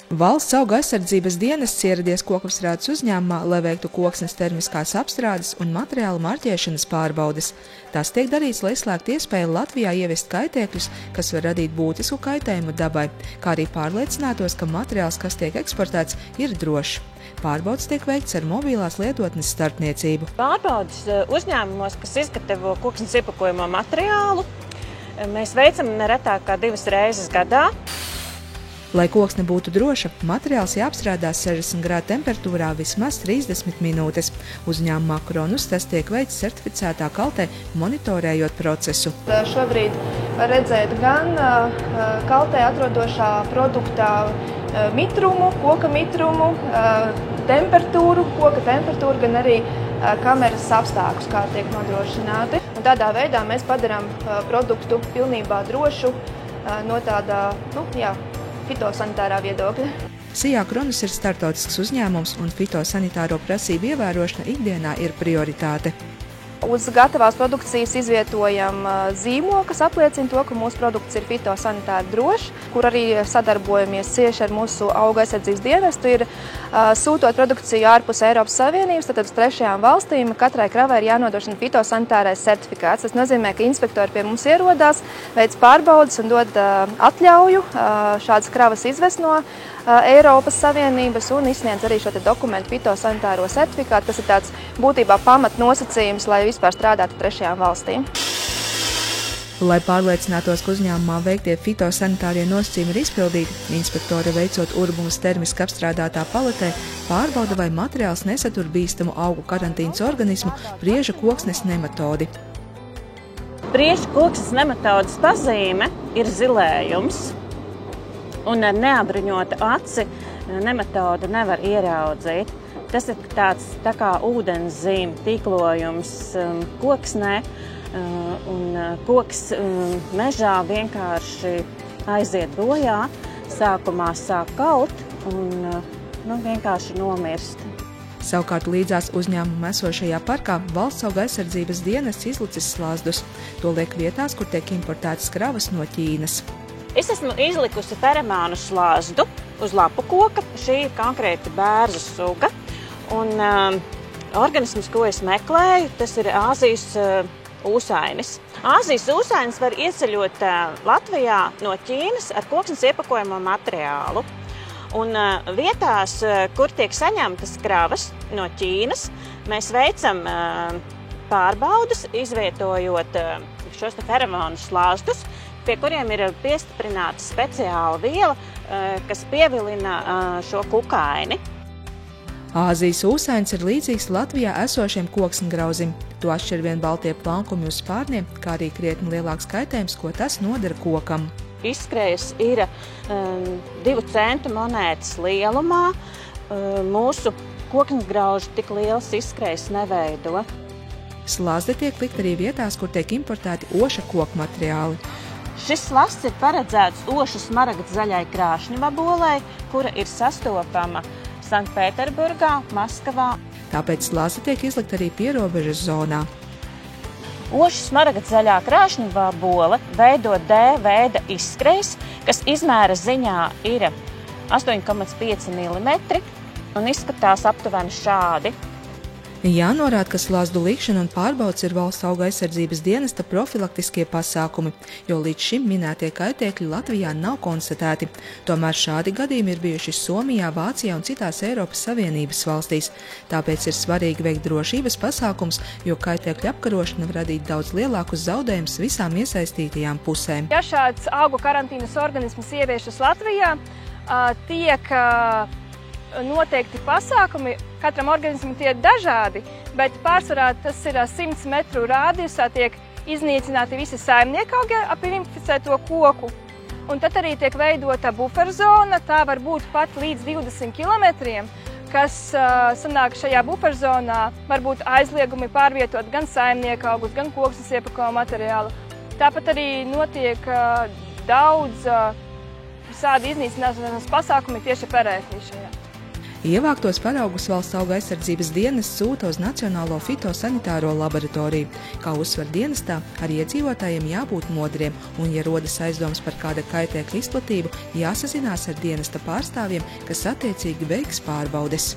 Valsts auga aizsardzības dienests ieradies kokapstrādes uzņēmumā, lai veiktu koksnes termiskās apstrādes un materiālu marķēšanas pārbaudes. Tas tiek darīts, lai izslēgtu iespēju Latvijā ievest kaitēkļus, kas var radīt būtisku kaitējumu dabai, kā arī pārliecinātos, ka materiāls, kas tiek eksportēts, ir drošs. Pārbaudes tiek veikts ar mobilās lietotnes starpniecību. Pārbaudes uzņēmumos, kas izgatavo koksnes iepakojamo materiālu, mēs veicam neretāk kā 2 reizes gadā. Lai koksne būtu droša, materiāls jāapstrādā 60 grādu temperatūrā vismaz 30 minūtes. Uzņēmumā Kronus tas tiek veikts certificētā kaltē, monitorējot procesu. Šobrīd var redzēt gan kaltē atrodošā produktā mitrumu, koka mitrumu, temperatūru, koka temperatūru, gan arī kameras apstākļus, kā tiek nodrošināti. Un tādā veidā mēs padarām produktu pilnībā drošu no tādā, fitosanitārā viedokļa. Sijā Kronus ir startautisks uzņēmums un fitosanitāro prasību ievērošana ikdienā ir prioritāte. Uz gatavās produkcijas izvietojam zīmolu, kas apliecina to, ka mūsu produkts ir fitosanitāri drošs, kur arī sadarbojamies cieši ar mūsu auga aizsardzības dienestu, ir sūtot produkciju ārpus Eiropas Savienības, tad uz trešajām valstīm katrai kravai ir jānodrošina fitosanitārais certifikāts. Tas nozīmē, ka inspektori pie mums ierodās, veic pārbaudes un dod atļauju šādas kravas izvest no Eiropas Savienības un izsniedz arī šo dokumentu fitosanitāro certifikātu, kas ir tāds būtībā pamatnosacījums, lai vispār strādātu trešajām valstīm. Lai pārliecinātos, ka uzņēmumā veiktie fitosanitārie nosacījumi ir izpildīti, inspektori veicot urbumus termiski apstrādātā paletē, pārbauda, vai materiāls nesatur bīstamu augu karantīnas organismu prieža koksnes nematodi. Prieža koksnes nematodes pazīme ir zilējums. Un ar neapbruņotu aci nematodu nevar ieraudzīt. Tas ir tāds tā kā ūdenszīme tīklojums koksnē, un koks mežā vienkārši aiziet bojā, sākumā sāk kalt un vienkārši nomirst. Savukārt līdzās uzņēmuma esošajā parkā valsts auga aizsardzības dienests izlicis slāzdus. To liek vietās, kur tiek importētas kravas no Ķīnas. Es esmu izlikusi feromānu slāzdu uz lapu koka. Šī ir konkrēti bērzu suga. Un organisms, ko es meklēju, tas ir Āzijas ūsainis. Āzijas ūsainis var ieceļot Latvijā no Ķīnas ar koksnes iepakojamo materiālu. Un vietās, kur tiek saņemtas kravas no Ķīnas, mēs veicam pārbaudes, izvietojot šos feromānu slāzdus, pie kuriem ir piestiprināta speciāla viela, kas pievilina šo kukaini. Āzijas ūsainis ir līdzīgs Latvijā esošiem koksnegrauzim. To atšķir vien baltie plankumi uz spārniem, kā arī krietni lielāks kaitējums, ko tas nodara kokam. Izskrejas ir 2 centu monētas lielumā. Mūsu koksnegrauži tik liels izskrejas neveido. Slazdi tiek likt arī vietās, kur tiek importēti oša koku materiāli. Šis slazds ir paredzēts ošu smaragda zaļai krāšņu vabolei, kura ir sastopama Sanktpēterburgā, Maskavā. Tāpēc slazdi tiek izlikt arī pierobežas zonā. Ošu smaragda zaļā krāšņu vabole veido D veida izskrejas, kas izmēra ziņā ir 8,5 mm un izskatās aptuveni šādi. Jānorāda, ka slazdu likšana un pārbaudes ir valsts auga aizsardzības dienesta profilaktiskie pasākumi, jo līdz šim minētie kaitēkļi Latvijā nav konstatēti. Tomēr šādi gadījumi ir bijuši Somijā, Vācijā un citās Eiropas Savienības valstīs. Tāpēc ir svarīgi veikt drošības pasākums, jo kaitēkļu apkarošana var radīt daudz lielākus zaudējumus visām iesaistītajām pusēm. Ja šāds augu karantīnas organisms ieviešas Latvijā, tiek noteikti pasākumi. Katram organismam tie ir dažādi, bet pārsvarā tas ir 100 metru rādījusā tiek iznīcināti visi saimnieki augi ap inficēto koku. Un tad arī tiek veidota buferzona, tā var būt pat līdz 20 kilometriem, kas sanāk šajā buferzonā var būt aizliegumi pārvietot gan saimnieku augus, gan koksnes iepakojamo materiālu. Tāpat arī notiek daudz visādi iznīcināšanas pasākumi tieši perēkļi šajā. Ievāktos paraugus Valsts auga aizsardzības dienests sūta uz Nacionālo fitosanitāro laboratoriju. Kā uzsver dienestā, arī iedzīvotājiem jābūt modriem, un, ja rodas aizdomas par kāda kaitēkļa izplatību, jāsazinās ar dienesta pārstāvjiem, kas attiecīgi veiks pārbaudes.